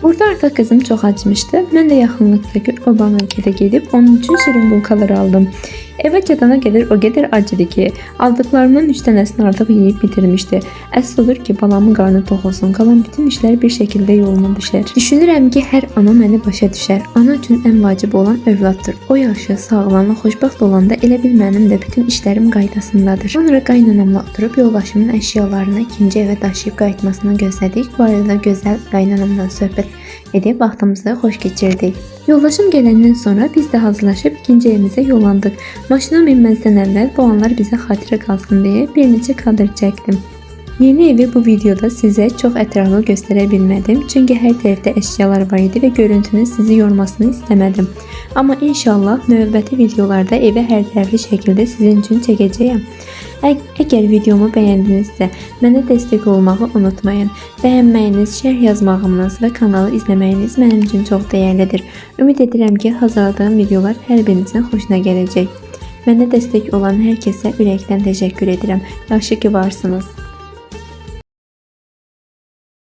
Burada artık qızım çox acımışdı. Mən də yaxınlıqdakı oba mərkədə gedib onun üçün şirin bulkalar aldım. Eve çatana kadar o kadar acıdı ki, aldıklarımın 3 tanesini artık yiyip bitirmişti. Əsl olur ki, balamın qarnı tox olsun, qalan bütün işler bir şekilde yoluna düşər. Düşünürəm ki, hər ana məni başa düşər. Ana üçün ən vacib olan övladdır. O yaxşı, sağlam və xoşbəxt olanda elə bil mənim də bütün işlərim qaydasındadır. Sonra qaynanamla oturub yoldaşımın əşyalarını ikinci evə daşıyıb qayıtmasını gözlədik. Bu arada gözəl qaynanamla söhbət edib vaxtımızı xoş keçirdik. Yoldaşım gələndən sonra biz də hazırlaşıb ikinci evimizə yollandıq. Maşına minməzdən əvvəl bu anlar bizə xatirə qalsın deyə bir neçə kadr çəkdim. Yeni evi bu videoda sizə çox ətraflı göstərə bilmədim. Çünki hər tərəfdə əşyalar var idi və görüntünün sizi yormasını istəmədim. Amma inşallah növbəti videolarda evi hər tərəfli şəkildə sizin üçün çəkəcəyəm. Əgər videomu bəyəndinizsə, mənə dəstək olmağı unutmayın. Bəyənməyiniz, şərh yazmağınız və kanalı izləməyiniz mənim üçün çox dəyərlidir. Ümid edirəm ki, hazırladığım videolar hər birinizin xoşuna gələcək. Mənə dəstək olan hər kəsə ürəkdən təşəkkür edirəm. Yaxşı ki varsınız.